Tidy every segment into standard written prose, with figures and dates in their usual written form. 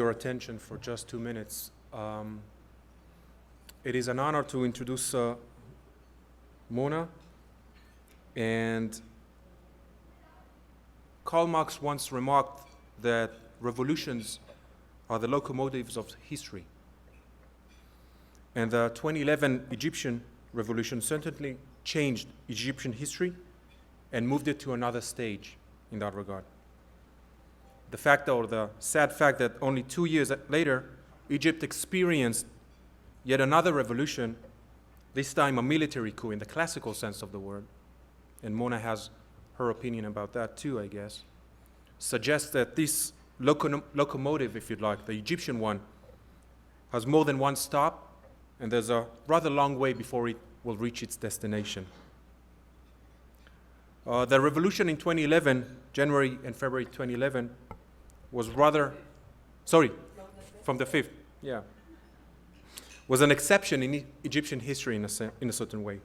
Your attention for just 2 minutes. It is an honor to introduce Mona. And Karl Marx once remarked that revolutions are the locomotives of history. And the 2011 Egyptian revolution certainly changed Egyptian history and moved it to another stage in that regard. The fact, or the sad fact, that only 2 years later, Egypt experienced yet another revolution, this time a military coup in the classical sense of the word, and Mona has her opinion about that too, I guess, suggests that this locomotive, if you'd like, the Egyptian one, has more than one stop, and there's a rather long way before it will reach its destination. The revolution in 2011, January and February 2011, was from the 5th, yeah, was an exception in Egyptian history in a certain way.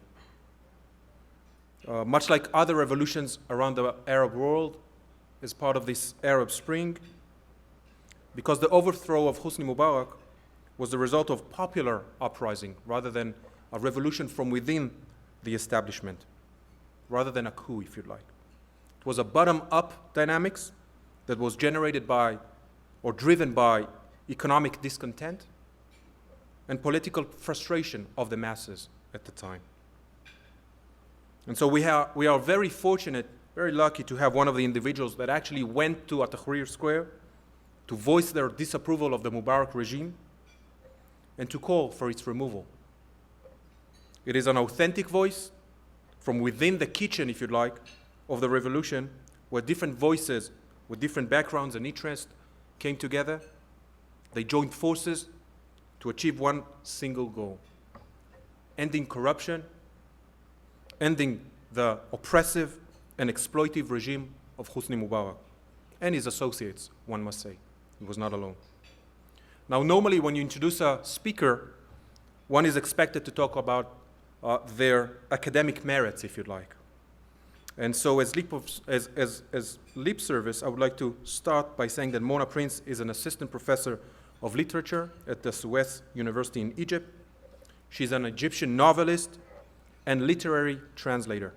Much like other revolutions around the Arab world, as part of this Arab Spring, because the overthrow of Hosni Mubarak was the result of popular uprising rather than a revolution from within the establishment, rather than a coup, if you'd like. It was a bottom-up dynamics that was generated by or driven by economic discontent and political frustration of the masses at the time. And so we are very fortunate, very lucky to have one of the individuals that actually went to Tahrir Square to voice their disapproval of the Mubarak regime and to call for its removal. It is an authentic voice from within the kitchen, if you'd like, of the revolution, where different voices with different backgrounds and interests came together. They joined forces to achieve one single goal: ending corruption, ending the oppressive and exploitive regime of Hosni Mubarak and his associates, one must say. He was not alone. Now, normally when you introduce a speaker, one is expected to talk about their academic merits, if you'd like. And so as lip service, I would like to start by saying that Mona Prince is an assistant professor of literature at the Suez University in Egypt. She's an Egyptian novelist and literary translator.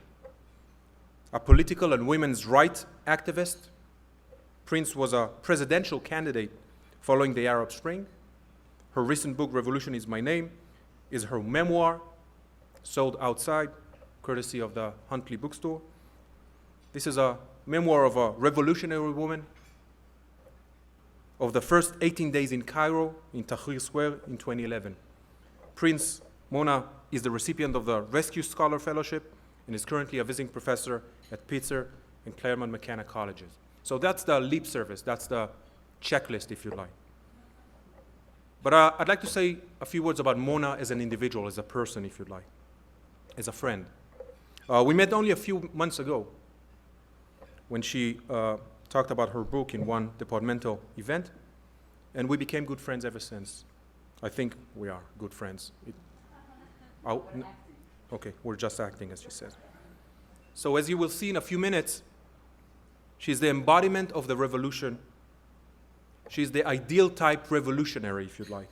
A political and women's rights activist, Prince was a presidential candidate following the Arab Spring. Her recent book, Revolution is My Name, is her memoir, sold outside, courtesy of the Huntley bookstore. This is a memoir of a revolutionary woman, of the first 18 days in Cairo, in Tahrir Square in 2011. Prince Mona is the recipient of the Rescue Scholar Fellowship and is currently a visiting professor at Pitzer and Claremont Mckenna colleges. So that's the lip service, that's the checklist, if you like. But I'd like to say a few words about Mona as an individual, as a person, if you'd like, as a friend. We met only a few months ago when she talked about her book in one departmental event, and we became good friends ever since. I think we are good friends. Okay, we're just acting, as she says. So as you will see in a few minutes, she's the embodiment of the revolution. She's the ideal type revolutionary, if you'd like.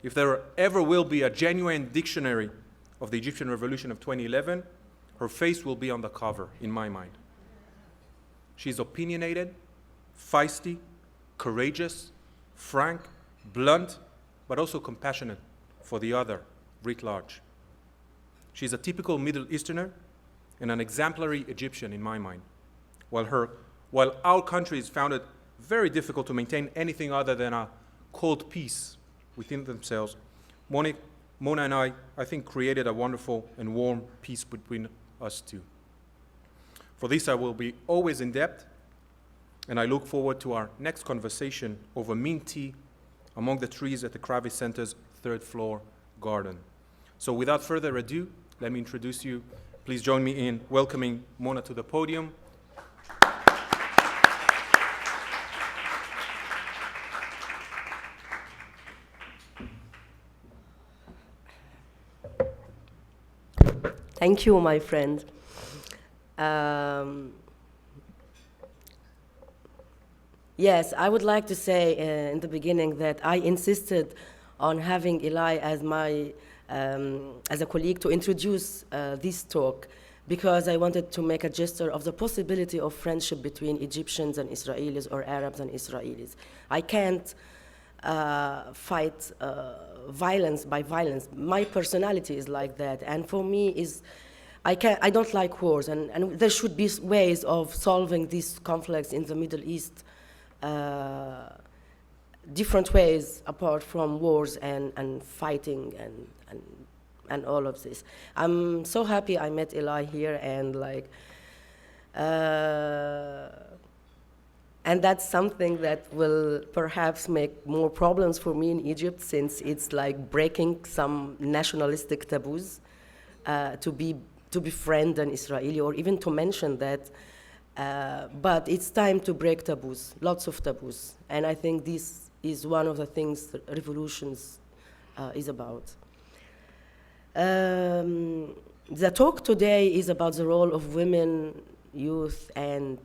If there ever will be a genuine dictionary of the Egyptian revolution of 2011, her face will be on the cover, in my mind. She's opinionated, feisty, courageous, frank, blunt, but also compassionate for the other, writ large. She's a typical Middle Easterner and an exemplary Egyptian in my mind. While our countries found it very difficult to maintain anything other than a cold peace within themselves, Mona and I think, created a wonderful and warm peace between us two. For this, I will be always in depth, and I look forward to our next conversation over mint tea among the trees at the Kravis Center's third floor garden. So without further ado, let me introduce you. Please join me in welcoming Mona to the podium. Thank you, my friend. Yes, I would like to say in the beginning that I insisted on having Eli as my as a colleague to introduce this talk because I wanted to make a gesture of the possibility of friendship between Egyptians and Israelis or Arabs and Israelis. I can't fight violence by violence. My personality is like that, and for me is I don't like wars, and there should be ways of solving these conflicts in the Middle East, different ways apart from wars and fighting and all of this. I'm so happy I met Eli here, and like, and that's something that will perhaps make more problems for me in Egypt, since it's like breaking some nationalistic taboos to befriend an Israeli, or even to mention that. But it's time to break taboos, lots of taboos. And I think this is one of the things that revolutions is about. The talk today is about the role of women, youth, and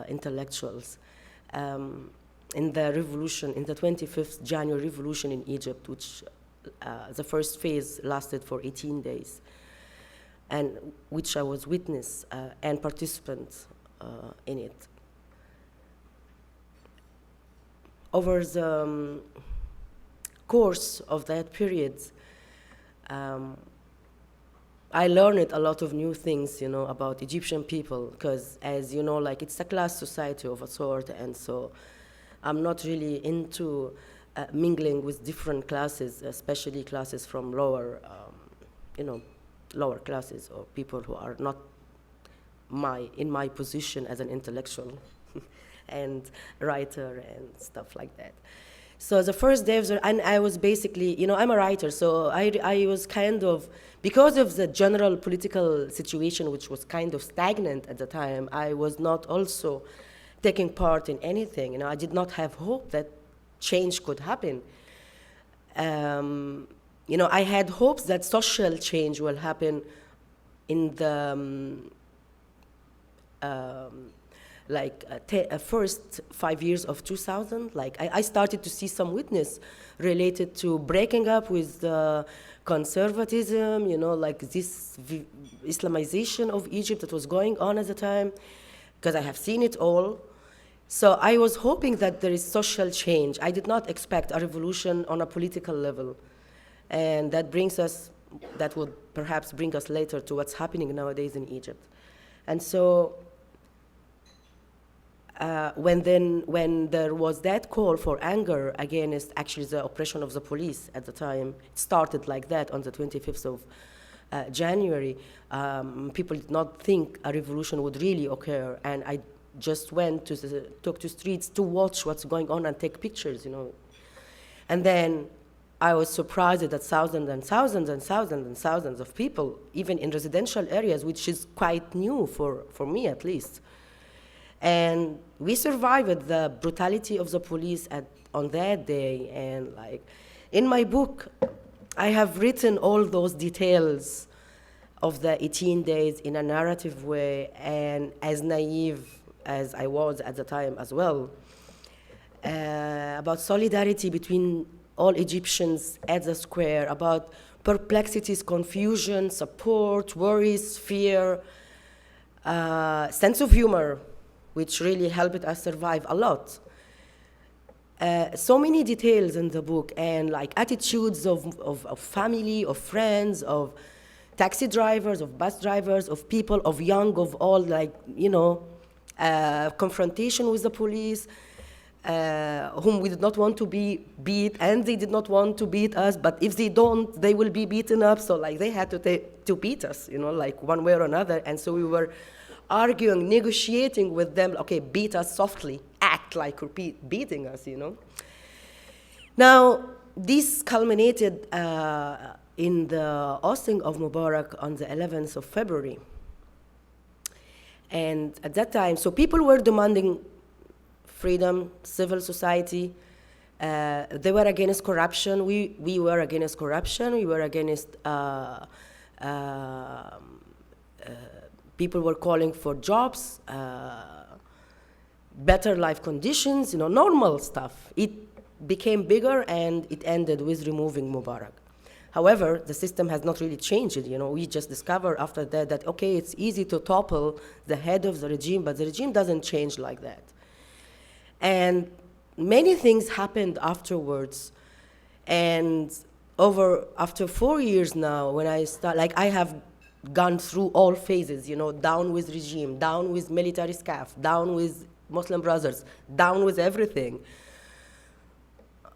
intellectuals in the revolution, in the 25th January revolution in Egypt, which the first phase lasted for 18 days. And which I was witness and participant in it. Over the course of that period, I learned a lot of new things, you know, about Egyptian people, because as you know, like it's a class society of a sort, and so I'm not really into mingling with different classes, especially classes from lower, lower classes, or people who are not in my position as an intellectual and writer and stuff like that. So the first day and I was basically, you know, I'm a writer, so I was kind of, because of the general political situation, which was kind of stagnant at the time, I was not also taking part in anything. You know, I did not have hope that change could happen. You know, I had hopes that social change will happen in the first 5 years of 2000. Like I started to see some witness related to breaking up with conservatism, you know, like this Islamization of Egypt that was going on at the time, because I have seen it all. So I was hoping that there is social change. I did not expect a revolution on a political level. And that would perhaps bring us later to what's happening nowadays in Egypt. And so when there was that call for anger against actually the oppression of the police at the time, it started like that on the 25th of January. People did not think a revolution would really occur, and I just went took to streets to watch what's going on and take pictures, you know. And then I was surprised that thousands and thousands and thousands and thousands of people, even in residential areas, which is quite new for me at least. And we survived the brutality of the police on that day. And like in my book, I have written all those details of the 18 days in a narrative way, and as naive as I was at the time as well, about solidarity between all Egyptians at the square, about perplexities, confusion, support, worries, fear, sense of humor, which really helped us survive a lot. So many details in the book, and like attitudes of family, of friends, of taxi drivers, of bus drivers, of people, of young, of all, like, you know, confrontation with the police, whom we did not want to be beat, and they did not want to beat us, but if they don't, they will be beaten up, so like they had to beat us, you know, like one way or another. And so we were arguing, negotiating with them, okay, beat us softly, act like you're beating us, you know. Now, this culminated in the ousting of Mubarak on the 11th of February. And at that time, so people were demanding freedom, civil society. They were against corruption. We were against corruption. We were against people were calling for jobs. better life conditions, normal stuff. It became bigger and it ended with removing Mubarak. However, the system has not really changed. We just discovered after that, okay, it's easy to topple the head of the regime, but the regime doesn't change like that. And many things happened afterwards. And after 4 years now, when I have gone through all phases, down with regime, down with military SCAF, down with Muslim Brothers, down with everything.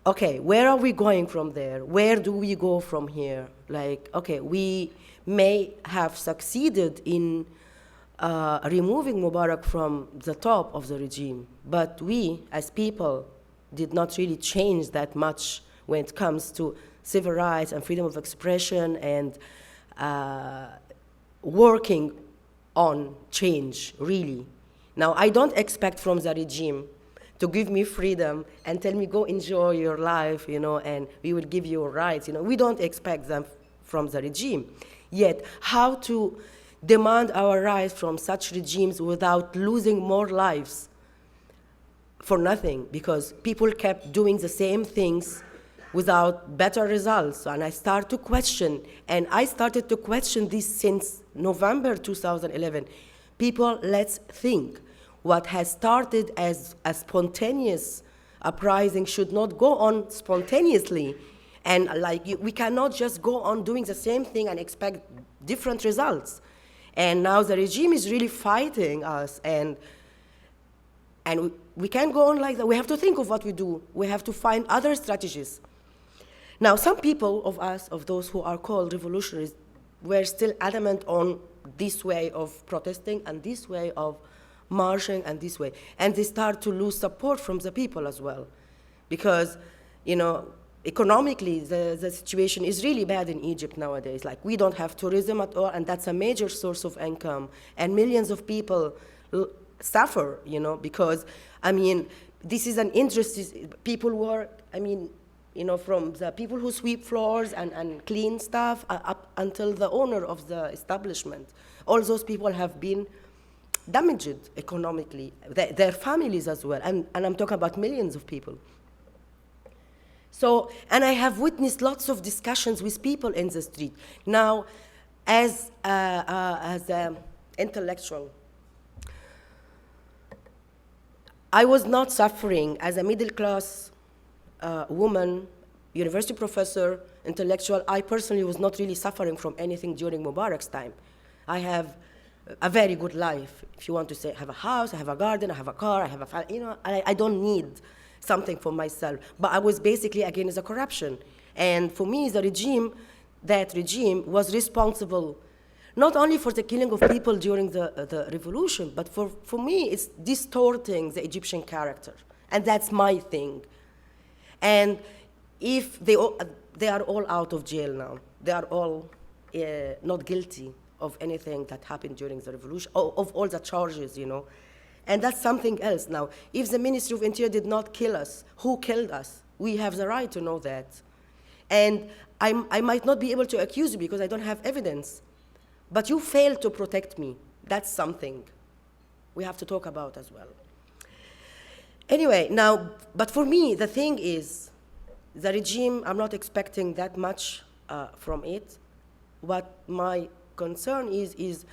Okay, where are we going from there? Where do we go from here? Okay, we may have succeeded in removing Mubarak from the top of the regime, but we, as people, did not really change that much when it comes to civil rights and freedom of expression and working on change, really. Now, I don't expect from the regime to give me freedom and tell me, go enjoy your life, and we will give you rights. We don't expect them from the regime. Yet, how to demand our rights from such regimes without losing more lives for nothing? Because people kept doing the same things without better results. And I started to question, and I started to question this since November 2011. People, let's think. What has started as a spontaneous uprising should not go on spontaneously. And we cannot just go on doing the same thing and expect different results. And now the regime is really fighting us, and we can't go on like that. We have to think of what we do. We have to find other strategies. Now, some people of those who are called revolutionaries, were still adamant on this way of protesting and this way of marching and this way. And they start to lose support from the people as well. Because, economically, the situation is really bad in Egypt nowadays. We don't have tourism at all, and that's a major source of income. And millions of people suffer, because, this is an industry. People work, from the people who sweep floors and clean stuff up until the owner of the establishment. All those people have been damaged economically, their families as well, and I'm talking about millions of people. So, and I have witnessed lots of discussions with people in the street. Now, as an intellectual, I was not suffering as a middle-class woman, university professor, intellectual. I personally was not really suffering from anything during Mubarak's time. I have a very good life. If you want to say, I have a house, I have a garden, I have a car, I have a family, I don't need something for myself. But I was basically against the corruption. And for me, that regime was responsible not only for the killing of people during the revolution, but for me, it's distorting the Egyptian character. And that's my thing. And if they are all out of jail now, they are all not guilty of anything that happened during the revolution, of all the charges, And that's something else. Now, if the Ministry of Interior did not kill us, who killed us? We have the right to know that. And I might not be able to accuse you because I don't have evidence. But you failed to protect me. That's something we have to talk about as well. Anyway, now, but for me, the thing is, the regime, I'm not expecting that much from it. What my concern is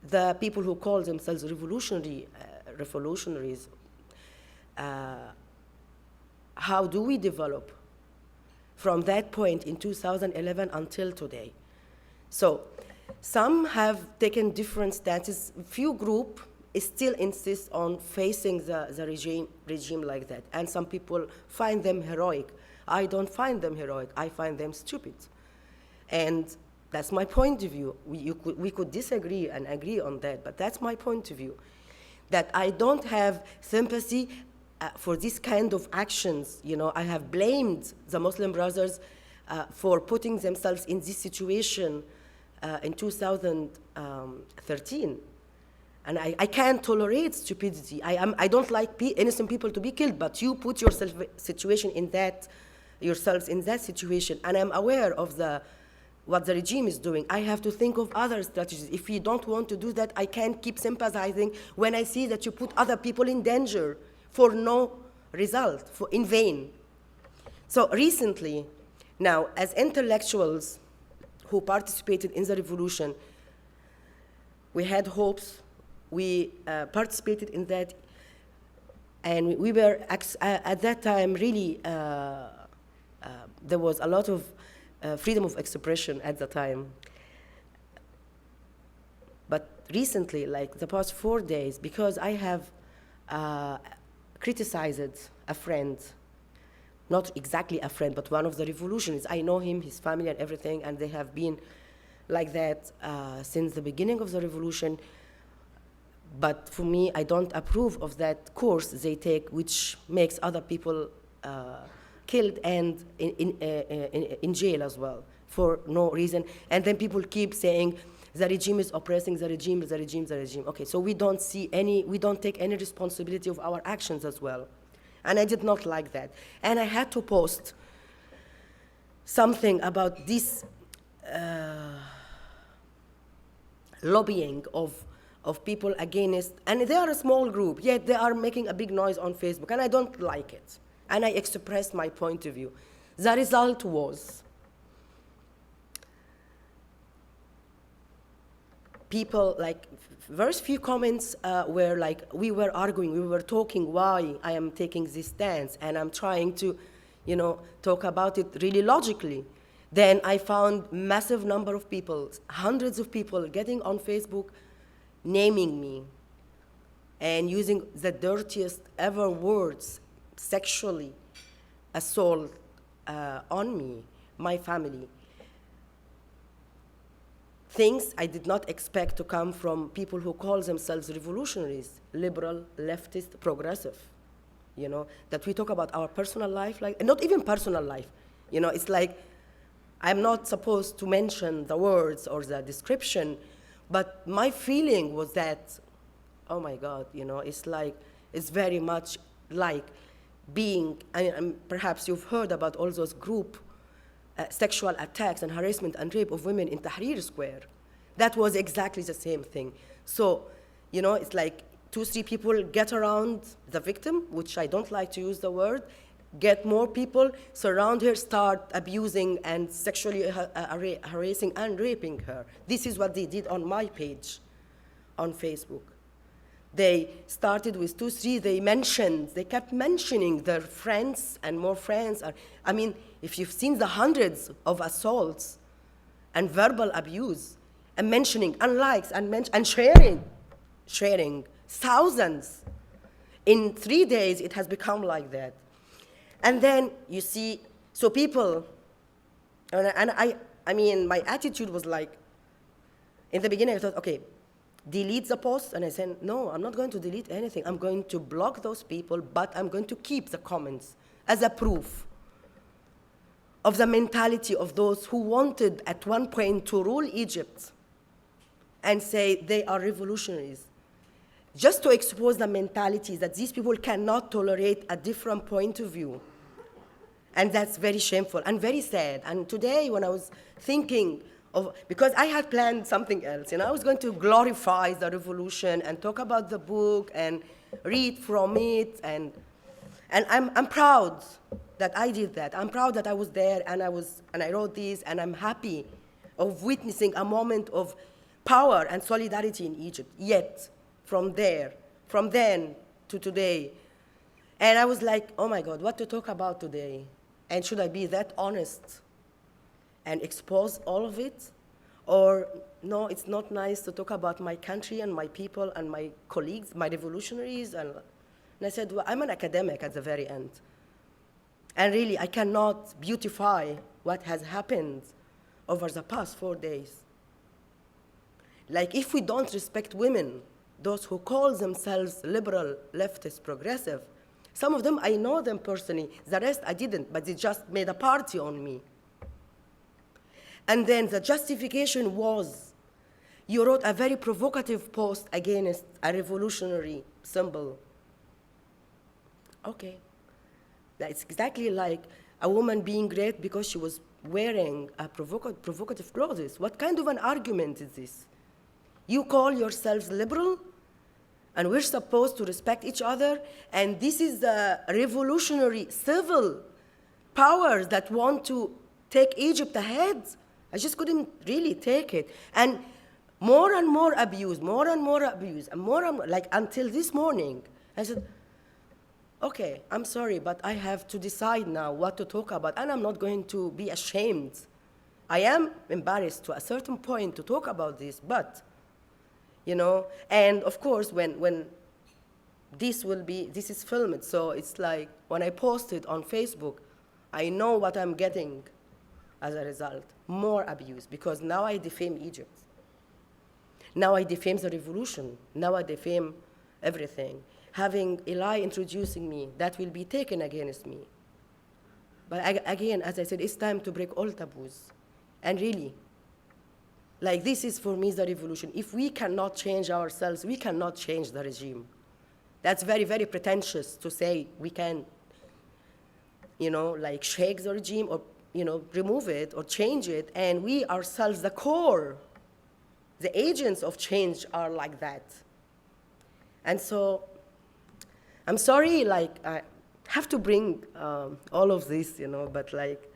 the people who call themselves revolutionaries. How do we develop from that point in 2011 until today? So some have taken different stances. Few groups still insist on facing the regime like that. And some people find them heroic. I don't find them heroic. I find them stupid. And that's my point of view. We could disagree and agree on that, but that's my point of view. That I don't have sympathy for this kind of actions. I have blamed the Muslim Brothers for putting themselves in this situation in 2013. And I can't tolerate stupidity. I don't like innocent people to be killed, but you put yourselves in that situation. And I'm aware of what the regime is doing. I have to think of other strategies. If you don't want to do that, I can't keep sympathizing when I see that you put other people in danger. for no result, in vain. So recently, now, as intellectuals who participated in the revolution, we had hopes, we participated in that, and we were, at that time, really, there was a lot of freedom of expression at the time. But recently, like the past 4 days, because I have criticized a friend, not exactly a friend, but one of the revolutionists. I know him, his family and everything, and they have been like that since the beginning of the revolution. But for me, I don't approve of that course they take, which makes other people killed and in jail as well, for no reason. And then people keep saying, the regime is oppressing, the regime, the regime, the regime. Okay, so we don't take any responsibility of our actions as well. And I did not like that. And I had to post something about this lobbying of people against, and they are a small group, yet they are making a big noise on Facebook, and I don't like it. And I expressed my point of view. The result was people, like, very few comments were like, we were arguing, we were talking why I am taking this stance, and I'm trying to, talk about it really logically. Then I found massive number of people, hundreds of people getting on Facebook, naming me, and using the dirtiest ever words, sexually assault on me, my family. Things I did not expect to come from people who call themselves revolutionaries, liberal, leftist, progressive. That we talk about our personal life, like, not even personal life. It's like, I'm not supposed to mention the words or the description, but my feeling was that, oh my God, it's like, it's very much like being, perhaps you've heard about all those group sexual attacks and harassment and rape of women in Tahrir Square. That was exactly the same thing. So, it's like 2-3 people get around the victim, which I don't like to use the word, get more people, surround her, start abusing and sexually harassing and raping her. This is what they did on my page on Facebook. They started with 2-3, they kept mentioning their friends and more friends. If you've seen the hundreds of assaults and verbal abuse, and mentioning, and likes, and sharing, thousands. In 3 days, it has become like that. And then you see, so people, my attitude was like, in the beginning I thought, okay, delete the post, and I said, no, I'm not going to delete anything. I'm going to block those people, but I'm going to keep the comments as a proof of the mentality of those who wanted at one point to rule Egypt and say they are revolutionaries. Just to expose the mentality that these people cannot tolerate a different point of view. And that's very shameful and very sad. And today, when I was thinking of, because I had planned something else, I was going to glorify the revolution and talk about the book and read from it, and I'm proud that I did that. I'm proud that I was there and I wrote this, and I'm happy of witnessing a moment of power and solidarity in Egypt. Yet, from then to today, and I was like, oh my God, what to talk about today? And should I be that honest and expose all of it? Or no, it's not nice to talk about my country and my people and my colleagues, my revolutionaries. And I said, well, I'm an academic at the very end. And really, I cannot beautify what has happened over the past 4 days. Like, if we don't respect women, those who call themselves liberal, leftist, progressive, some of them, I know them personally. The rest, I didn't, but they just made a party on me. And then the justification was, you wrote a very provocative post against a revolutionary symbol. Okay. It's exactly like a woman being raped because she was wearing a provocative clothes. What kind of an argument is this? You call yourselves liberal, And we're supposed to respect each other, and this is the revolutionary civil powers that want to take Egypt ahead. I just couldn't really take it. And more and more abuse, more and more abuse, and more, like until this morning. I said, okay, I'm sorry, but I have to decide now what to talk about, and I'm not going to be ashamed. I am embarrassed to a certain point to talk about this, but, you know, and of course, when this is filmed, so it's like, when I post it on Facebook, I know what I'm getting as a result, more abuse, because now I defame Egypt. Now I defame the revolution. Now I defame everything. Having Eli introducing me, that will be taken against me. But again, as I said, it's time to break all taboos. And really, like this is for me the revolution. If we cannot change ourselves, we cannot change the regime. That's very, very pretentious to say we can, you know, like shake the regime or, you know, remove it or change it. And we ourselves, the core, the agents of change are like that. And so, I'm sorry, like, I have to bring all of this, you know, but like,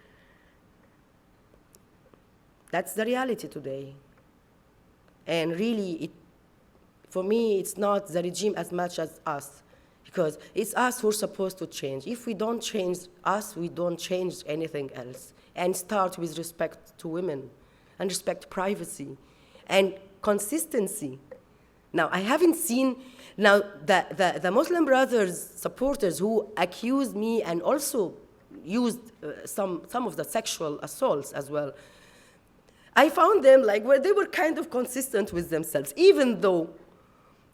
that's the reality today. And really, for me, it's not the regime as much as us, because it's us who are supposed to change. If we don't change us, we don't change anything else. And start with respect to women, and respect privacy, and consistency. Now, I haven't seen, now, the Muslim Brothers supporters who accused me and also used some of the sexual assaults as well, I found them like where they were kind of consistent with themselves, even though,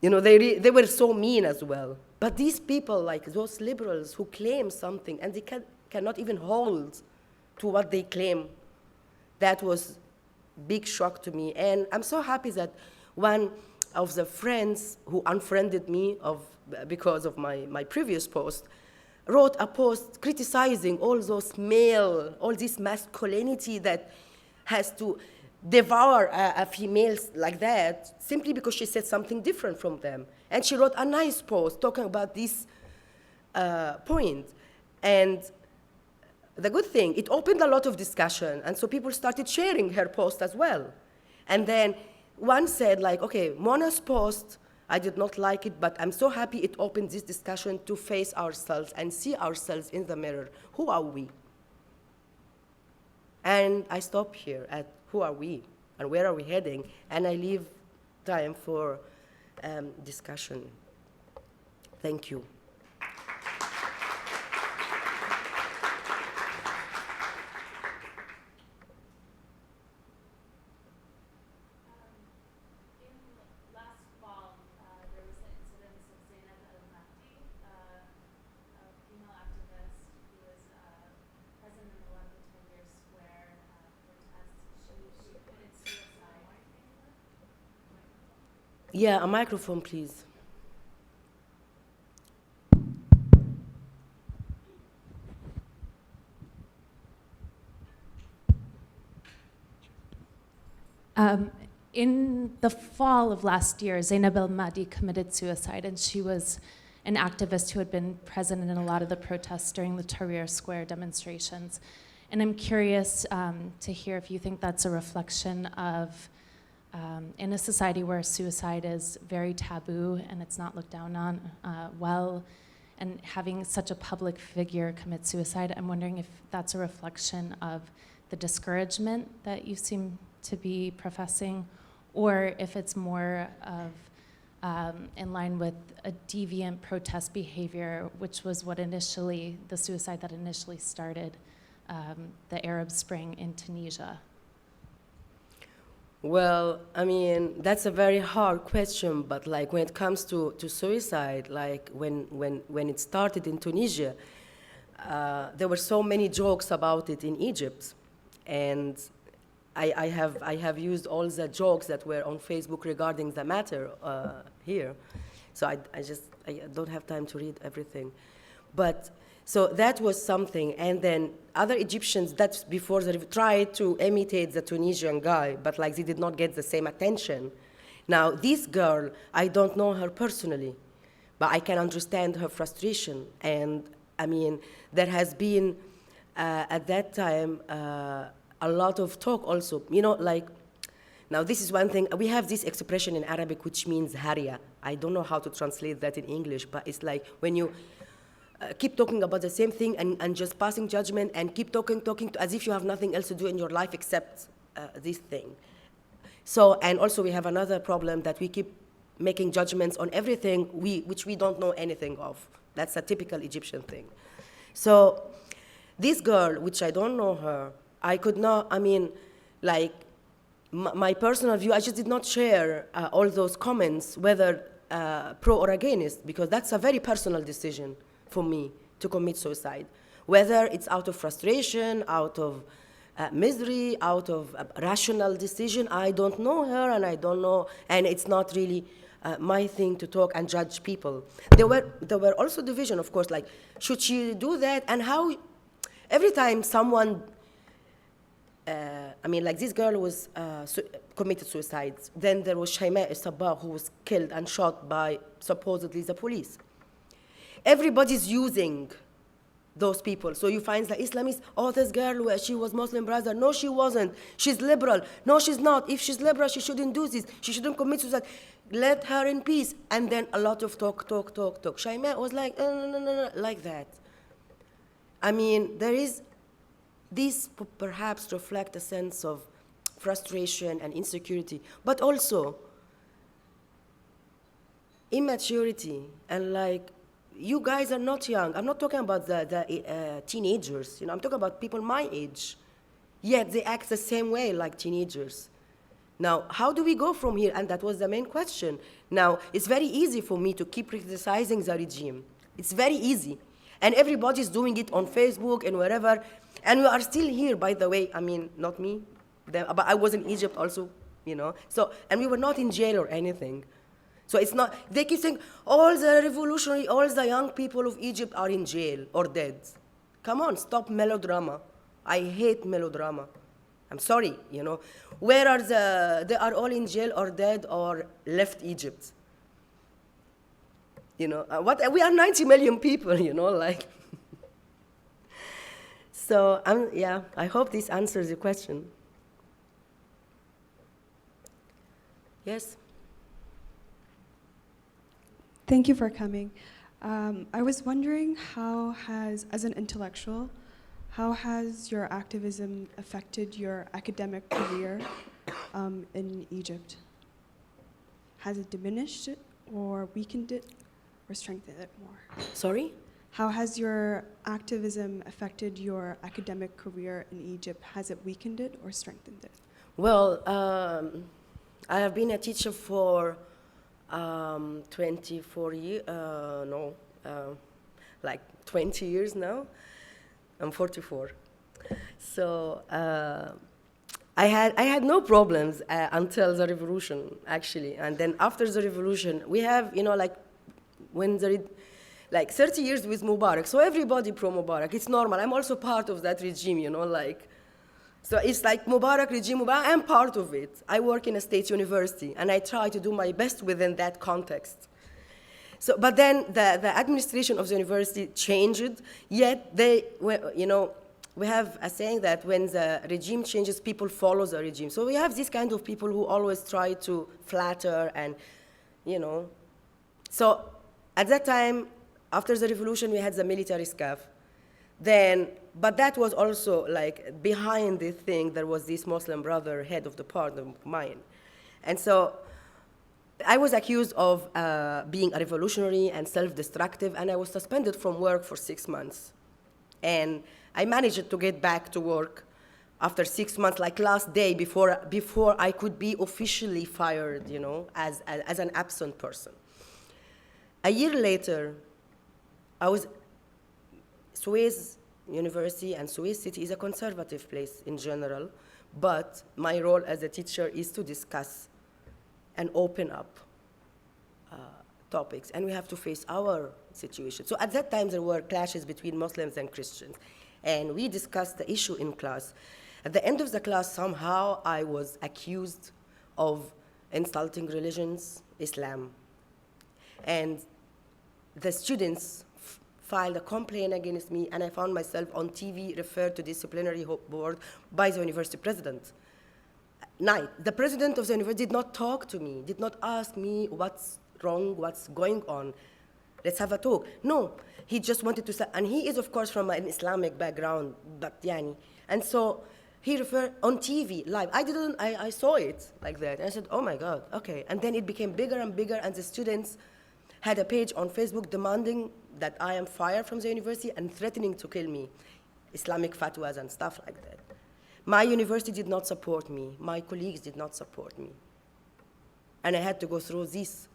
you know, they were so mean as well. But these people, like those liberals who claim something and they cannot even hold to what they claim, that was big shock to me. And I'm so happy that one of the friends who unfriended me because of my previous post wrote a post criticizing all this masculinity that has to devour a female like that simply because she said something different from them. And she wrote a nice post talking about this point. And the good thing, it opened a lot of discussion, and so people started sharing her post as well. And then one said, like, okay, Mona's post, I did not like it, but I'm so happy it opened this discussion to face ourselves and see ourselves in the mirror. Who are we? And I stop here at who are we and where are we heading, and I leave time for discussion. Thank you. Yeah, a microphone, please. In the fall of last year, Zainab El-Mahdi committed suicide, and she was an activist who had been present in a lot of the protests during the Tahrir Square demonstrations. And I'm curious to hear if you think that's a reflection of, in a society where suicide is very taboo and it's not looked down on well, and having such a public figure commit suicide, I'm wondering if that's a reflection of the discouragement that you seem to be professing, or if it's more of in line with a deviant protest behavior, which was what initially, the suicide that initially started the Arab Spring in Tunisia. Well, I mean, that's a very hard question, but like when it comes to suicide, like when it started in Tunisia, there were so many jokes about it in Egypt. And I have used all the jokes that were on Facebook regarding the matter here. So I don't have time to read everything. But so that was something. And then other Egyptians that before they tried to imitate the Tunisian guy, but like they did not get the same attention. Now, this girl, I don't know her personally, but I can understand her frustration. And I mean, there has been, at that time, a lot of talk also, you know, like, now this is one thing, we have this expression in Arabic which means haria. I don't know how to translate that in English, but it's like when you keep talking about the same thing and just passing judgment and keep talking as if you have nothing else to do in your life except this thing. So, and also we have another problem that we keep making judgments on everything which we don't know anything of. That's a typical Egyptian thing. So this girl, which I don't know her, I could not, I mean, like, my personal view, I just did not share all those comments, whether pro or against, because that's a very personal decision for me to commit suicide. Whether it's out of frustration, out of misery, out of a rational decision, I don't know her and I don't know, and it's not really my thing to talk and judge people. There were also division, of course, like, should she do that? And how, every time someone, I mean, like this girl was committed suicide. Then there was Shaimaa Sabah, who was killed and shot by supposedly the police. Everybody's using those people. So you find the Islamists, oh, this girl, she was Muslim brother. No, she wasn't. She's liberal. No, she's not. If she's liberal, she shouldn't do this. She shouldn't commit suicide. Let her in peace. And then a lot of talk. Shaimaa was like, no, like that. I mean, there is, these perhaps reflect a sense of frustration and insecurity, but also immaturity. And like, you guys are not young. I'm not talking about the teenagers. You know, I'm talking about people my age. Yet they act the same way like teenagers. Now, how do we go from here? And that was the main question. Now, it's very easy for me to keep criticizing the regime. It's very easy. And everybody's doing it on Facebook and wherever. And we are still here, by the way. I mean, not me, but I was in Egypt also, you know. So, and we were not in jail or anything. So it's not, they keep saying, all the revolutionary, all the young people of Egypt are in jail or dead. Come on, stop melodrama. I hate melodrama. I'm sorry, you know. Where are they are all in jail or dead or left Egypt. You know, we are 90 million people, you know, like. So, yeah, I hope this answers your question. Yes? Thank you for coming. I was wondering as an intellectual, how has your activism affected your academic career in Egypt? Has it diminished it or weakened it or strengthened it more? Sorry? How has your activism affected your academic career in Egypt? Has it weakened it or strengthened it? Well, I have been a teacher for 24 years, like 20 years now. I'm 44. So I had no problems until the revolution, actually. And then after the revolution, we have, you know, like when like 30 years with Mubarak, so everybody pro-Mubarak, it's normal. I'm also part of that regime, you know, like, so it's like Mubarak regime, I'm part of it. I work in a state university, and I try to do my best within that context. So, but then the administration of the university changed, yet they, you know, we have a saying that when the regime changes, people follow the regime. So we have this kind of people who always try to flatter and, you know. So at that time, after the revolution, we had the military scav. Then, but that was also like behind the thing, there was this Muslim brother, head of the party of mine. And so I was accused of being a revolutionary and self-destructive, and I was suspended from work for 6 months. And I managed to get back to work after 6 months, like last day before I could be officially fired, you know, as an absent person. A year later, Suez University and Suez City is a conservative place in general, but my role as a teacher is to discuss and open up topics, and we have to face our situation. So at that time, there were clashes between Muslims and Christians, and we discussed the issue in class. At the end of the class, somehow I was accused of insulting religions, Islam. And the students filed a complaint against me, and I found myself on TV referred to disciplinary board by the university president. The president of the university did not talk to me, did not ask me what's wrong, what's going on. Let's have a talk. No, he just wanted to say, and he is of course from an Islamic background, but yani. And so he referred on TV, live. I saw it like that. And I said, oh my God, okay. And then it became bigger and bigger, and the students had a page on Facebook demanding that I am fired from the university and threatening to kill me, Islamic fatwas and stuff like that. My university did not support me. My colleagues did not support me. And I had to go through this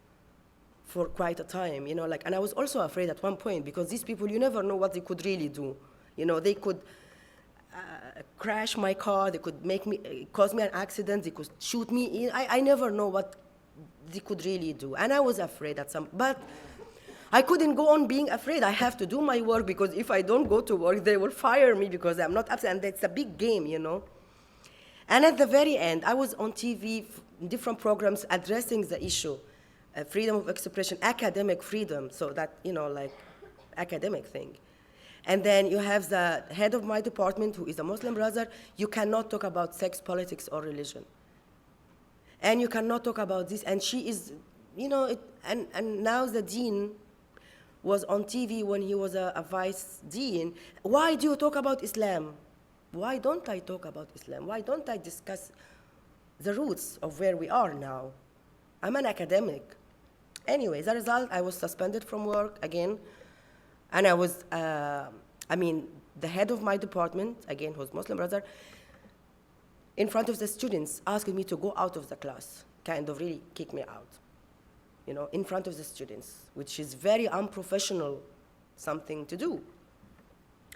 for quite a time, you know, like, and I was also afraid at one point because these people, you never know what they could really do. You know, they could crash my car, they could cause me an accident, they could shoot me. I never know what they could really do. And I was afraid but I couldn't go on being afraid. I have to do my work because if I don't go to work, they will fire me because I'm not absent. And that's a big game, you know. And at the very end, I was on TV, different programs addressing the issue, freedom of expression, academic freedom, so that, you know, like academic thing. And then you have the head of my department, who is a Muslim brother. You cannot talk about sex, politics, or religion. And you cannot talk about this. And she is, you know, and now the dean was on TV when he was a vice dean. Why do you talk about Islam? Why don't I talk about Islam? Why don't I discuss the roots of where we are now? I'm an academic. Anyway, as a result, I was suspended from work again. And I was, the head of my department, again, who's Muslim brother, in front of the students, asking me to go out of the class, kind of really kick me out, you know, in front of the students, which is very unprofessional something to do.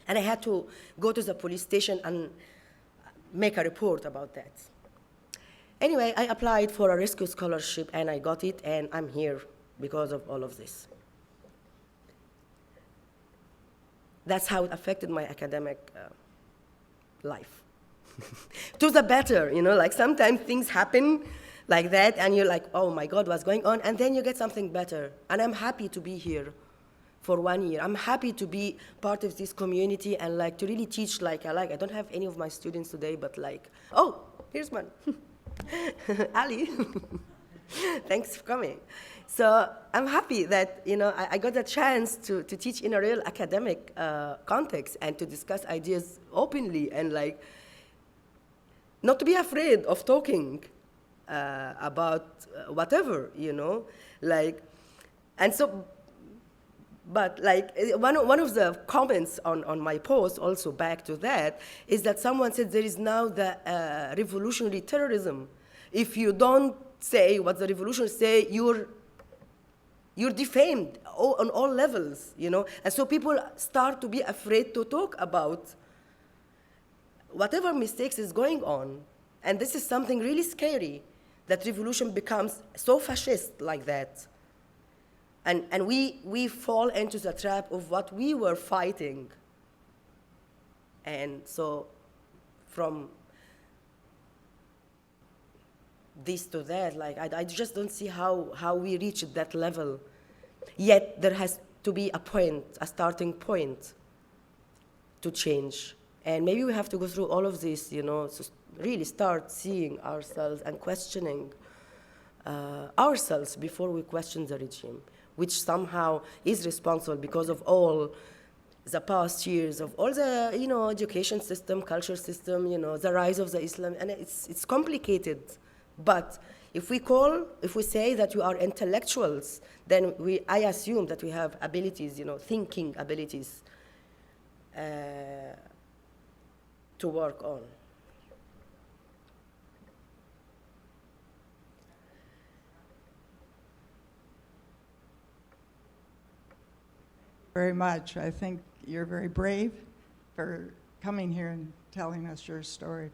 And I had to go to the police station and make a report about that. Anyway, I applied for a rescue scholarship and I got it, and I'm here because of all of this. That's how it affected my academic life. To the better, you know, like sometimes things happen like that and you're like, oh my God, what's going on? And then you get something better. And I'm happy to be here for 1 year. I'm happy to be part of this community and like to really teach like I like. I don't have any of my students today, but like, oh, here's one. Ali, thanks for coming. So I'm happy that, you know, I got a chance to teach in a real academic context and to discuss ideas openly and like not to be afraid of talking about whatever, you know, like, and so, but like one of the comments on my post also back to that is that someone said there is now the revolutionary terrorism. If you don't say what the revolutionaries say, you're defamed on all levels, you know? And so people start to be afraid to talk about whatever mistakes is going on. And this is something really scary, that revolution becomes so fascist like that. And we fall into the trap of what we were fighting. And so from this to that, like I just don't see how we reach that level. Yet there has to be a point, a starting point to change. And maybe we have to go through all of this, you know, to really start seeing ourselves and questioning ourselves before we question the regime, which somehow is responsible because of all the past years of all the, you know, education system, culture system, you know, the rise of the Islam, and it's complicated. But if we say that we are intellectuals, then I assume that we have abilities, you know, thinking abilities to work on. Very much. I think you're very brave for coming here and telling us your story.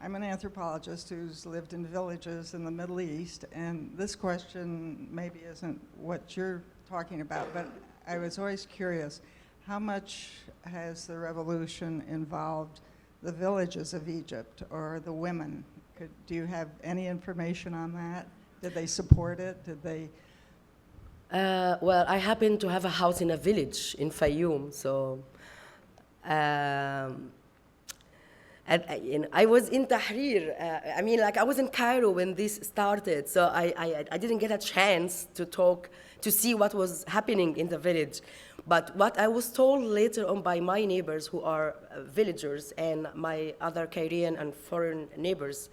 I'm an anthropologist who's lived in villages in the Middle East, and this question maybe isn't what you're talking about, but I was always curious, how much has the revolution involved the villages of Egypt or the women? Do you have any information on that? Did they support it? Did they? Well, I happen to have a house in a village in Fayoum, so and I was in Tahrir. I mean, like I was in Cairo when this started, so I didn't get a chance to talk, to see what was happening in the village. But what I was told later on by my neighbors who are villagers and my other Cairean and foreign neighbors,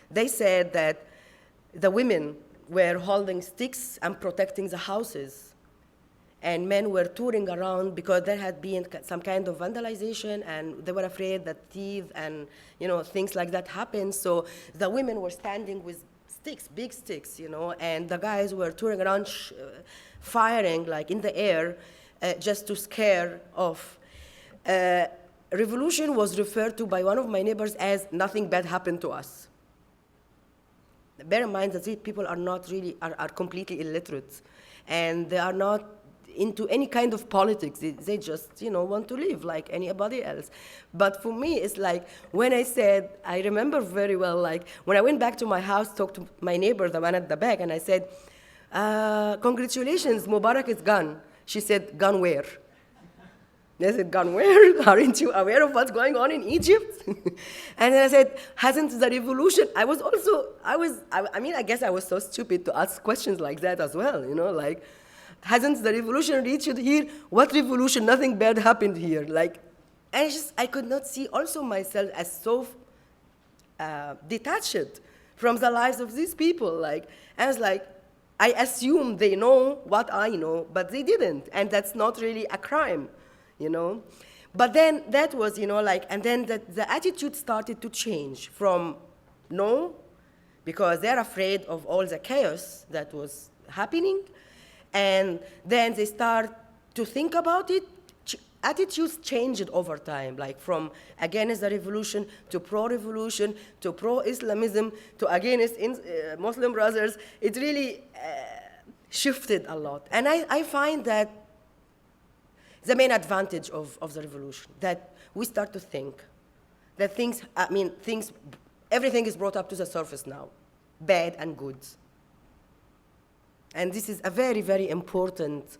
they said that the women were holding sticks and protecting the houses. And men were touring around because there had been some kind of vandalization and they were afraid that thieves and things like that happened. So the women were standing with sticks, big sticks, and the guys were touring around firing like in the air just to scare off. Revolution was referred to by one of my neighbors as nothing bad happened to us. Bear in mind that these people are not really, are completely illiterate, and they are not into any kind of politics. They just, want to live like anybody else. But for me, it's like, when I said, I remember very well, like, when I went back to my house, talked to my neighbor, the one at the back, and I said, congratulations, Mubarak is gone. She said, gone where? I said, gone where? Aren't you aware of what's going on in Egypt? And then I said, hasn't the revolution, I guess I was so stupid to ask questions like that as well, like, hasn't the revolution reached here? What revolution? Nothing bad happened here. Like, and I could not see also myself as so detached from the lives of these people. Like, I was like, I assume they know what I know, but they didn't, and that's not really a crime. But then that was, and then the attitude started to change from no, because they're afraid of all the chaos that was happening, and then they start to think about it. Attitudes changed over time, like from against the revolution to pro-revolution to pro-Islamism to against Muslim brothers. It really shifted a lot. And I find that the main advantage of the revolution, that we start to think that everything is brought up to the surface now, bad and good. And this is a very, very important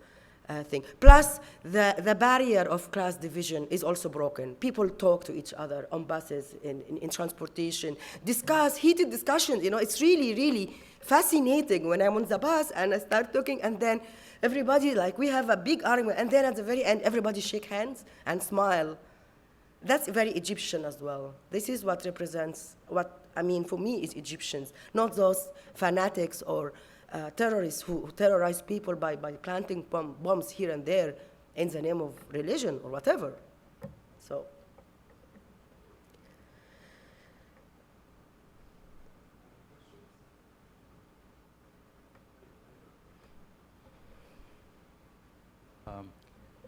thing. Plus, the barrier of class division is also broken. People talk to each other on buses, in transportation, discuss, heated discussions. It's really, really fascinating when I'm on the bus and I start talking, and then everybody, like, we have a big argument, and then at the very end, everybody shake hands and smile. That's very Egyptian as well. This is what represents for me, is Egyptians, not those fanatics or terrorists who terrorize people by planting bombs here and there in the name of religion or whatever. So.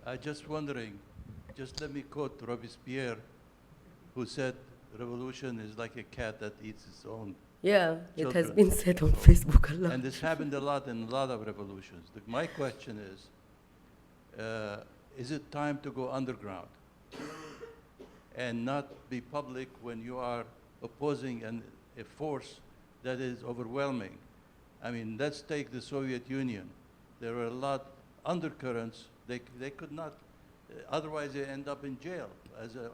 I'm just wondering, just let me quote Robespierre, who said, revolution is like a cat that eats its own Yeah, children. It has been said on Facebook a lot. And this happened a lot in a lot of revolutions. My question is it time to go underground and not be public when you are opposing a force that is overwhelming? I mean, let's take the Soviet Union. There were a lot undercurrents. They could not, otherwise they end up in jail as an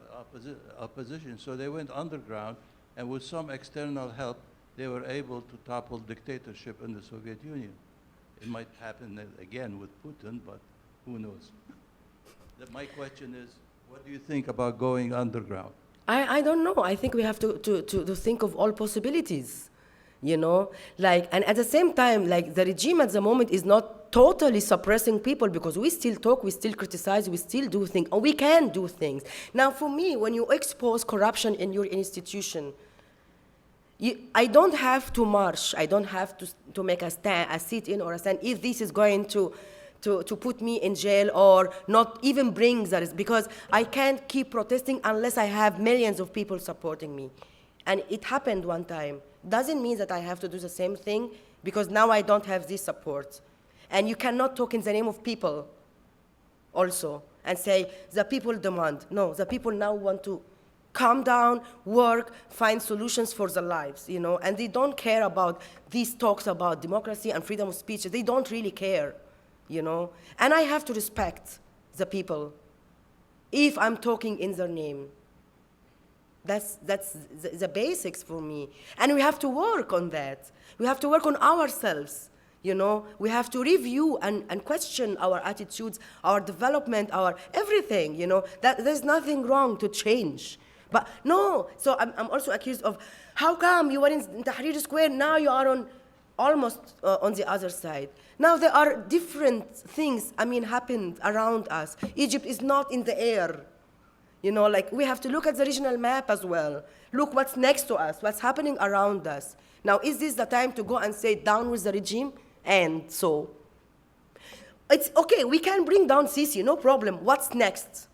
opposition. So they went underground, and with some external help, they were able to topple dictatorship in the Soviet Union. It might happen again with Putin, but who knows? My question is, what do you think about going underground? I don't know. I think we have to think of all possibilities, and at the same time, like, the regime at the moment is not totally suppressing people, because we still talk, we still criticize, we still do things, and we can do things. Now, for me, when you expose corruption in your institution, I don't have to march, I don't have to make a sit-in or a stand if this is going to put me in jail or not even bring that, because I can't keep protesting unless I have millions of people supporting me. And it happened one time. Doesn't mean that I have to do the same thing, because now I don't have this support. And you cannot talk in the name of people also and say, the people demand. No, the people now want to calm down, work, find solutions for their lives, you know, and they don't care about these talks about democracy and freedom of speech. They don't really care, you know, and I have to respect the people if I'm talking in their name. That's the basics for me. And we have to work on that. We have to work on ourselves, you know. We have to review and question our attitudes, our development, our everything, you know. That there's nothing wrong to change. But no, so I'm also accused of, how come you were in Tahrir Square, now you are on almost on the other side. Now there are different things, happened around us. Egypt is not in the air. You know, like we have to look at the regional map as well. Look what's next to us, what's happening around us. Now, is this the time to go and say down with the regime? And so, it's okay, we can bring down Sisi, no problem. What's next?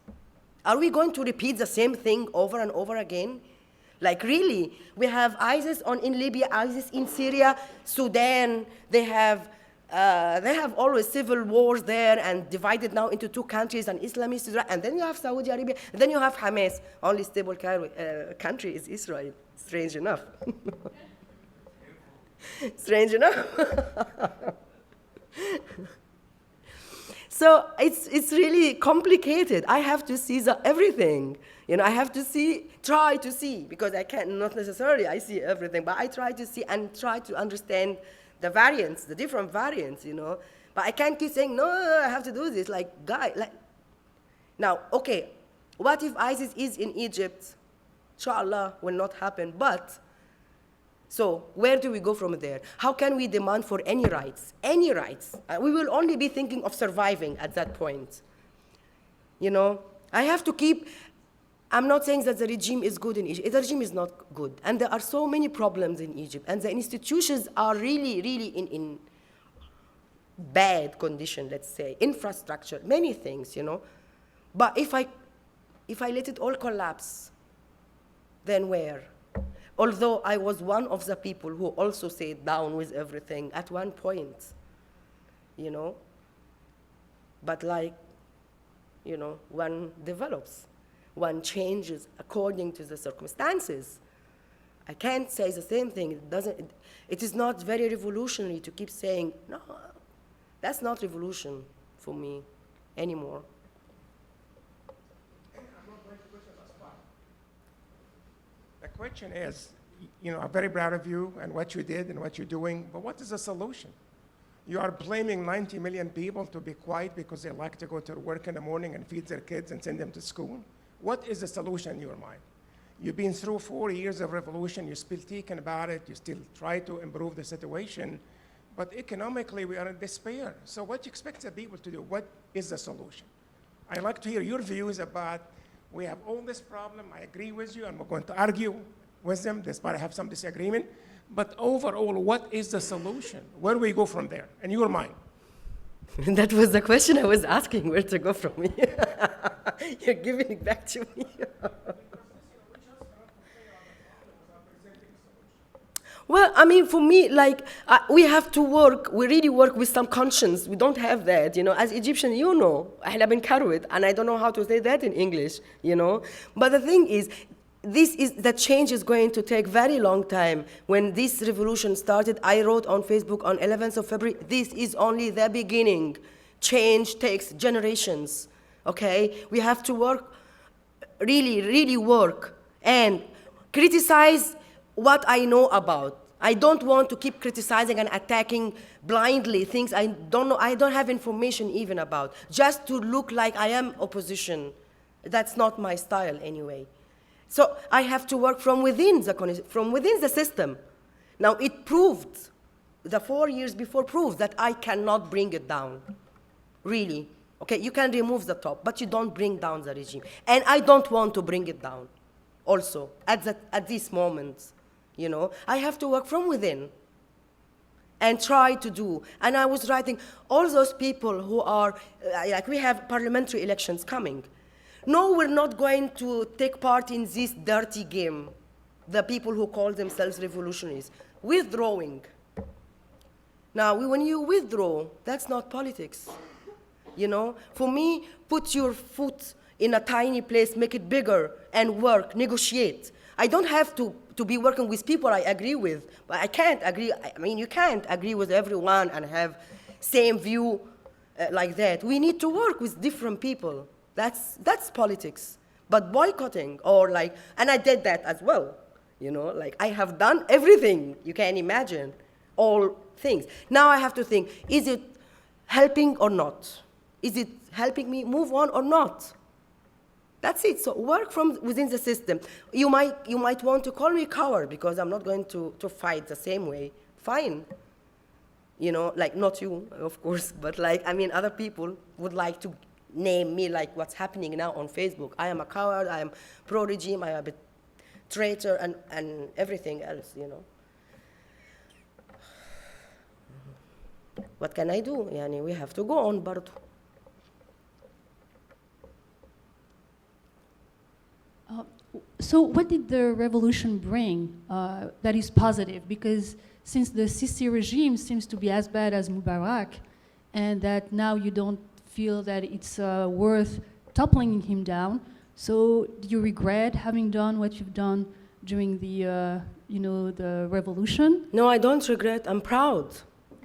Are we going to repeat the same thing over and over again? Like really, we have ISIS in Libya, ISIS in Syria, Sudan, they have always civil wars there and divided now into two countries, an Islamist Israel, and then you have Saudi Arabia, and then you have Hamas. Only stable country is Israel, strange enough. Strange enough. So it's really complicated. I have to see everything. You know, I have to try to see, because I can't, not necessarily I see everything, but I try to see and try to understand the variants, the different variants, you know. But I can't keep saying, no, I have to do this, Now, okay, what if ISIS is in Egypt? Inshallah, will not happen, but, so where do we go from there? How can we demand for any rights? Any rights? We will only be thinking of surviving at that point. You know, I have to keep, I'm not saying that the regime is good in Egypt. The regime is not good. And there are so many problems in Egypt. And the institutions are really, really in bad condition, let's say. Infrastructure, many things, you know. But if I let it all collapse, then where? Although I was one of the people who also said down with everything at one point, you know. But you know, one develops. One changes according to the circumstances. I can't say the same thing. It is not very revolutionary to keep saying, no, that's not revolution for me anymore. The question is, you know, I'm very proud of you and what you did and what you're doing, but what is the solution? You are blaming 90 million people to be quiet because they like to go to work in the morning and feed their kids and send them to school. What is the solution in your mind? You've been through 4 years of revolution, you're still thinking about it, you still try to improve the situation, but economically we are in despair. So what do you expect the people to do? What is the solution? I'd like to hear your views about, we have all this problem, I agree with you, I'm not going to argue with them, despite I have some disagreement, but overall, what is the solution? Where do we go from there, in your mind? That was the question I was asking, where to go from here. You're giving it back to me. Well, for me, we have to work, we really work with some conscience. We don't have that, you know. As Egyptian, you know, أهلا بن كروت, and I don't know how to say that in English, you know. But the thing is, the change is going to take very long time. When this revolution started, I wrote on Facebook on 11th of February, this is only the beginning. Change takes generations, okay? We have to work, really, really work, and criticize what I know about. I don't want to keep criticizing and attacking blindly things I don't know, I don't have information even about, just to look like I am opposition. That's not my style anyway. So I have to work from within the system. Now it proved, the 4 years before proved that I cannot bring it down, really. Okay, you can remove the top, but you don't bring down the regime. And I don't want to bring it down also at this moment, you know. I have to work from within and try to do. And I was writing, all those people who are, we have parliamentary elections coming. No, we're not going to take part in this dirty game, the people who call themselves revolutionaries. Withdrawing. Now, when you withdraw, that's not politics. You know, for me, put your foot in a tiny place, make it bigger, and work, negotiate. I don't have to be working with people I agree with, but I can't agree. I mean, you can't agree with everyone and have same view like that. We need to work with different people. That's politics. But boycotting or like, and I did that as well, you know, like I have done everything you can imagine, all things. Now I have to think, is it helping or not? Is it helping me move on or not? That's it. So work from within the system. You might want to call me a coward because I'm not going to fight the same way. Fine. You know, like not you, of course, but like, I mean, other people would like to name me like what's happening now on Facebook. I am a coward, I am pro-regime, I am a traitor, and everything else, you know. What can I do? Yani, we have to go on, برضو. So what did the revolution bring that is positive? Because since the Sisi regime seems to be as bad as Mubarak, and that now you don't feel that it's worth toppling him down, so do you regret having done what you've done during the, the revolution? No, I don't regret. I'm proud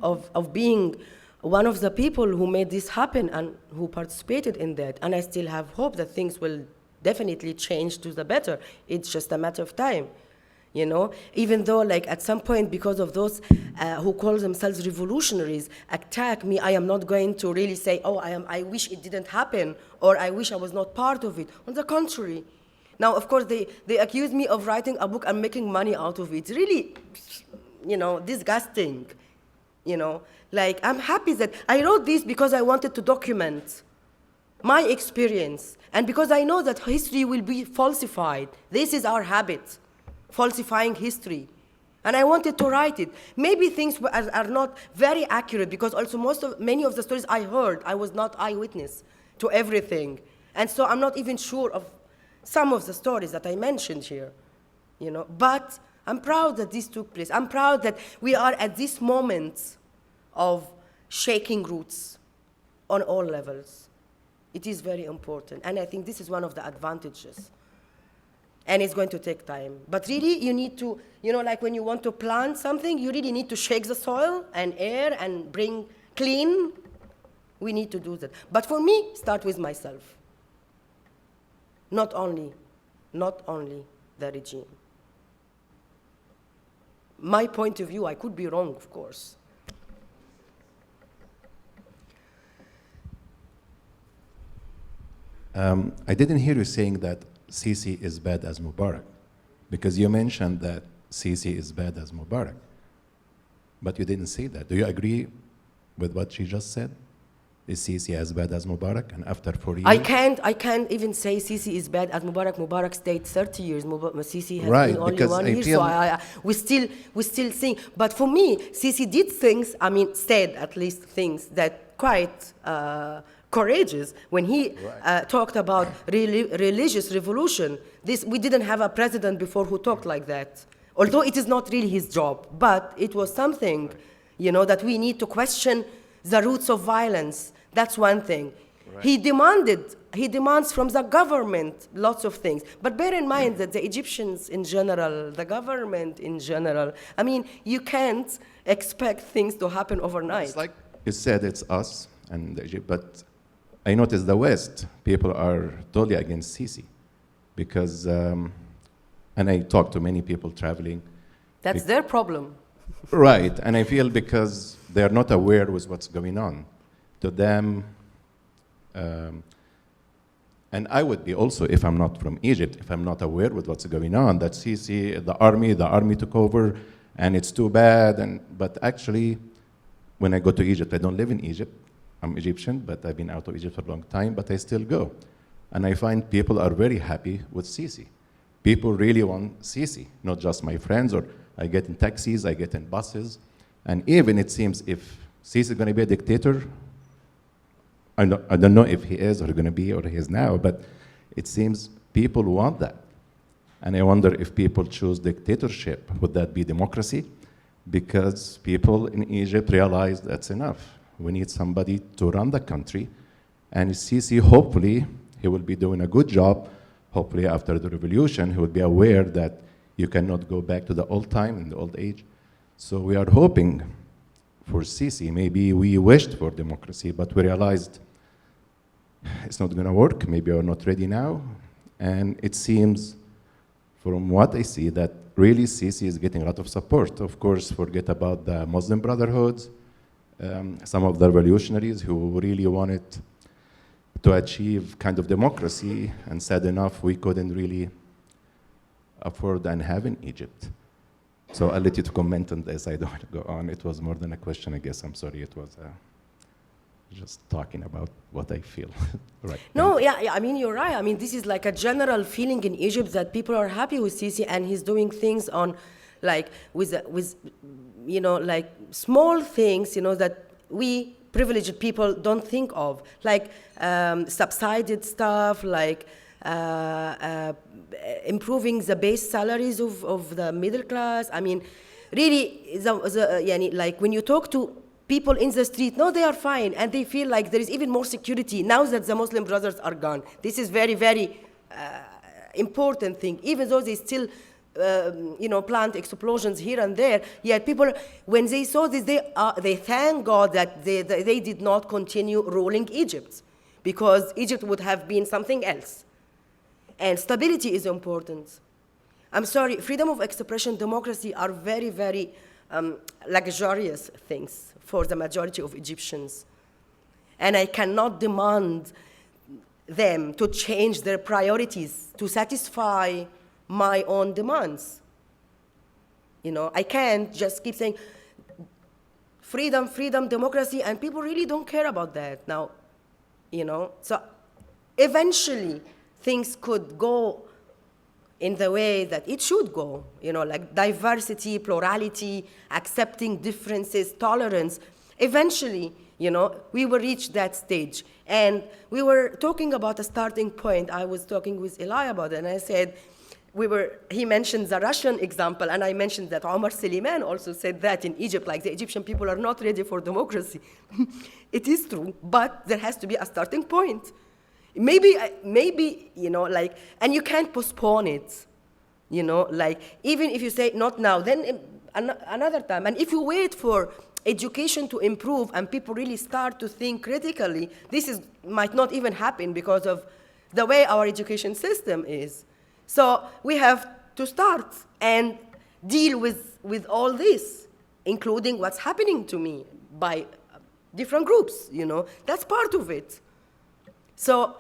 of being one of the people who made this happen and who participated in that. And I still have hope that things will definitely change to the better. It's just a matter of time, you know? Even though, like, at some point, because of those who call themselves revolutionaries attack me, I am not going to really say, oh, I wish it didn't happen, or I wish I was not part of it. On the contrary. Now, of course, they accuse me of writing a book and making money out of it. It's really, you know, disgusting, you know? Like, I'm happy that I wrote this because I wanted to document my experience, and because I know that history will be falsified. This is our habit, falsifying history. And I wanted to write it. Maybe things are not very accurate, because also many of the stories I heard, I was not eyewitness to everything. And so I'm not even sure of some of the stories that I mentioned here, you know. But I'm proud that this took place. I'm proud that we are at this moment of shaking roots on all levels. It is very important, and I think this is one of the advantages. And it's going to take time. But really, you need to, you know, like when you want to plant something, you really need to shake the soil and air and bring clean. We need to do that. But for me, start with myself. Not only the regime. My point of view, I could be wrong, of course. I didn't hear you saying that Sisi is bad as Mubarak, because you mentioned that Sisi is bad as Mubarak, but you didn't say that. Do you agree with what she just said? Is Sisi as bad as Mubarak? And after 4 years? I can't even say Sisi is bad as Mubarak. Mubarak stayed 30 years. Sisi has right, been only 1 year, so we still think. But for me, Sisi did things, I mean, said at least things that quite courageous when he talked about religious revolution. We didn't have a president before who talked like that. Although it is not really his job, but it was something, you know, that we need to question the roots of violence. That's one thing. Right. He demands from the government lots of things. But bear in mind that the Egyptians in general, the government in general, I mean, you can't expect things to happen overnight. It's like you said, it's us and Egypt, but I noticed the West, people are totally against Sisi because, and I talk to many people traveling. That's their problem. Right, and I feel because they're not aware with what's going on. To them, and I would be also, if I'm not from Egypt, if I'm not aware with what's going on, that Sisi, the army took over, and it's too bad. But actually, when I go to Egypt, I don't live in Egypt. I'm Egyptian, but I've been out of Egypt for a long time, but I still go. And I find people are very happy with Sisi. People really want Sisi, not just my friends, or I get in taxis, I get in buses. And even it seems if Sisi is going to be a dictator, I don't know if he is or going to be or he is now, but it seems people want that. And I wonder if people choose dictatorship, would that be democracy? Because people in Egypt realize that's enough. We need somebody to run the country. And Sisi, hopefully, he will be doing a good job hopefully after the revolution, he would be aware that you cannot go back to the old time and the old age. So we are hoping for Sisi. Maybe we wished for democracy, but we realized it's not going to work. Maybe we're not ready now. And it seems, from what I see, that really Sisi is getting a lot of support. Of course, forget about the Muslim Brotherhoods, some of the revolutionaries who really wanted to achieve kind of democracy, and sad enough, we couldn't really afford and have in Egypt. So I'll let you to comment on this. I don't want to go on. It was more than a question, I guess. I'm sorry. It was just talking about what I feel. Right. No, yeah, I mean, you're right. I mean, this is like a general feeling in Egypt that people are happy with Sisi, and he's doing things on, like, with you know, like small things, you know, that we privileged people don't think of, like subsidized stuff, like improving the base salaries of the middle class. I mean, really, yani, like when you talk to people in the street, no, they are fine, and they feel like there is even more security now that the Muslim brothers are gone. This is very, very important thing, even though they still you know, plant explosions here and there. Yet people, when they saw this, they thank God that they did not continue ruling Egypt, because Egypt would have been something else. And stability is important. I'm sorry, freedom of expression, democracy are very, very luxurious things for the majority of Egyptians. And I cannot demand them to change their priorities to satisfy my own demands. You know, I can't just keep saying freedom, freedom, democracy, and people really don't care about that now, you know. So eventually things could go in the way that it should go, you know, like diversity, plurality, accepting differences, tolerance. Eventually, you know, we will reach that stage. And we were talking about a starting point. I was talking with Eli about it, and I said, he mentioned the Russian example, and I mentioned that Omar Suleiman also said that in Egypt, like the Egyptian people are not ready for democracy. It is true, but there has to be a starting point. Maybe, you know, like, and you can't postpone it, you know, like, even if you say not now, then another time. And if you wait for education to improve and people really start to think critically, might not even happen because of the way our education system is. So we have to start and deal with all this, including what's happening to me by different groups, you know. That's part of it. So,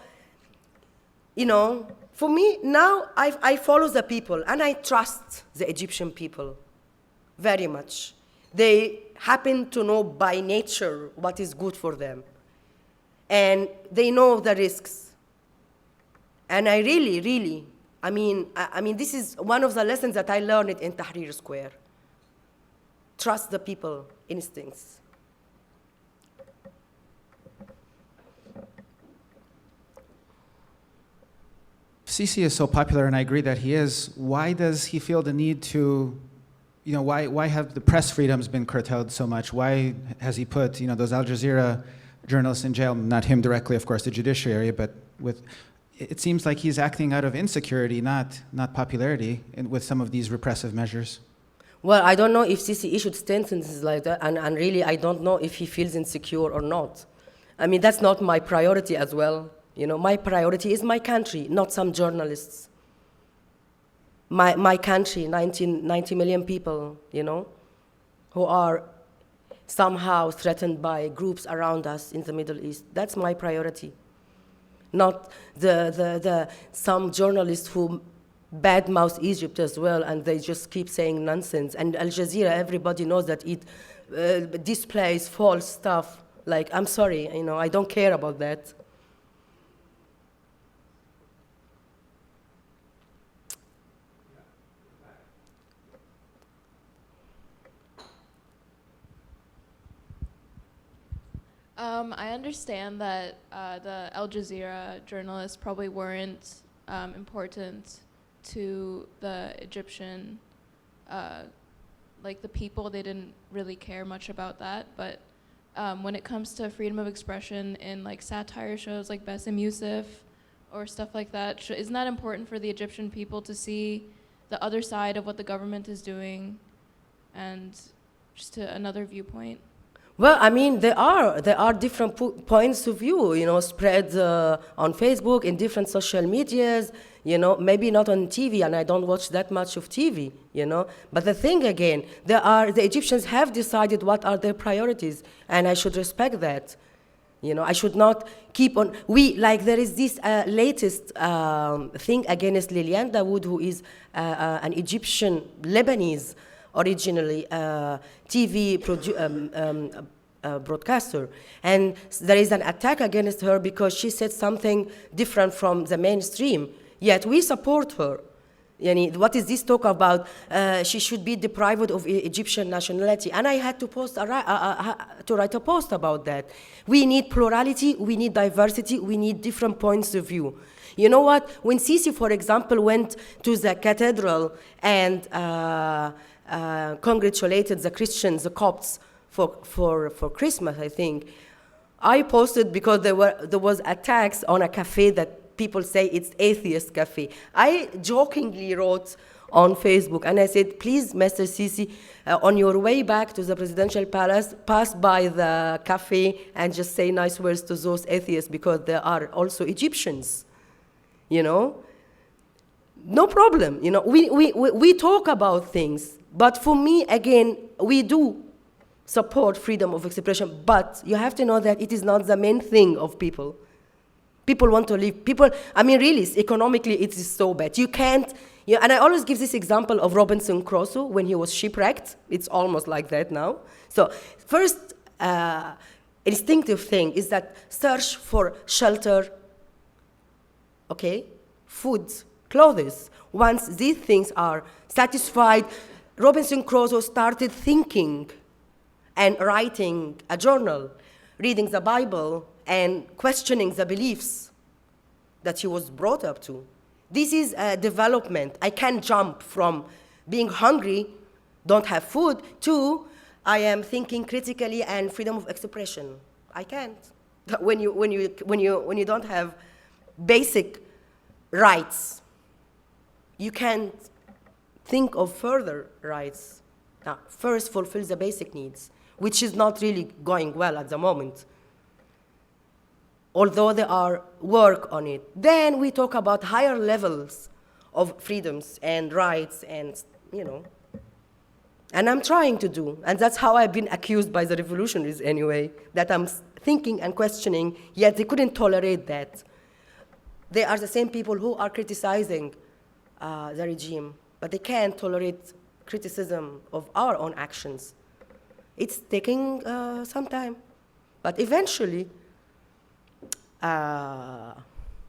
you know, for me, now I follow the people, and I trust the Egyptian people very much. They happen to know by nature what is good for them. And they know the risks. And I really, I mean, this is one of the lessons that I learned in Tahrir Square. Trust the people instincts. Sisi is so popular, and I agree that he is. Why does he feel the need to, you know, why have the press freedoms been curtailed so much? Why has he put, you know, those Al Jazeera journalists in jail? Not him directly, of course, the judiciary, but it seems like he's acting out of insecurity, not popularity, with some of these repressive measures. Well, I don't know if Sisi issued sentences like that, and really I don't know if he feels insecure or not. I mean, that's not my priority as well. You know, my priority is my country, not some journalists. My country, 90 million people, you know, who are somehow threatened by groups around us in the Middle East. That's my priority. Not some journalists who badmouth Egypt as well, and they just keep saying nonsense. And Al Jazeera, everybody knows that it displays false stuff. Like, I'm sorry, you know, I don't care about that. I understand that the Al Jazeera journalists probably weren't important to the Egyptian, like the people. They didn't really care much about that. But when it comes to freedom of expression in like satire shows like Bassem Youssef or stuff like that? Isn't that important for the Egyptian people to see the other side of what the government is doing and just another viewpoint? Well, I mean, there are different points of view, spread on Facebook, in different social medias, maybe not on TV, and I don't watch that much of TV, But the thing again, the Egyptians have decided what are their priorities, and I should respect that. I should not keep on. There is this latest thing against Liliane Dawood, who is an Egyptian Lebanese originally TV broadcaster. And there is an attack against her because she said something different from the mainstream. Yet we support her. What is this talk about? She should be deprived of Egyptian nationality. And I had to write a post about that. We need plurality, we need diversity, we need different points of view. You know what? When Sisi, for example, went to the cathedral and congratulated the Christians, the Copts, for Christmas, I think, I posted because there was attacks on a cafe that people say it's atheist cafe. I jokingly wrote on Facebook and I said, please, Mr. Sisi, on your way back to the presidential palace, pass by the cafe and just say nice words to those atheists because they are also Egyptians, No problem, we talk about things. But for me, again, we do support freedom of expression, but you have to know that it is not the main thing of people. People want to live. Really, economically, it is so bad. You can't, and I always give this example of Robinson Crusoe when he was shipwrecked. It's almost like that now. So first instinctive thing is that search for shelter, food, clothes. Once these things are satisfied, Robinson Crusoe started thinking and writing a journal, reading the Bible, and questioning the beliefs that he was brought up to. This is a development. I can't jump from being hungry, don't have food, to I am thinking critically and freedom of expression. I can't. When you don't have basic rights, you can't think of further rights. Now, first fulfill the basic needs, which is not really going well at the moment, although there are work on it. Then we talk about higher levels of freedoms and rights and, And I'm trying to do, and that's how I've been accused by the revolutionaries anyway, that I'm thinking and questioning, yet they couldn't tolerate that. They are the same people who are criticizing the regime, but they can't tolerate criticism of our own actions. It's taking some time, but eventually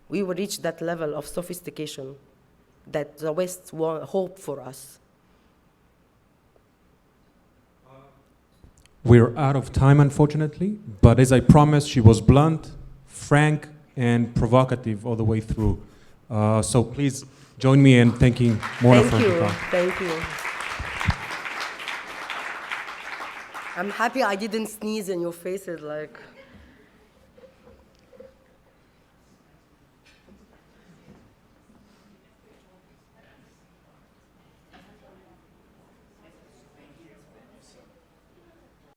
we will reach that level of sophistication that the West hope for us. We're out of time, unfortunately, but as I promised, she was blunt, frank, and provocative all the way through. So please join me in thanking Mona for her talk. Thank you. I'm happy I didn't sneeze in your faces like...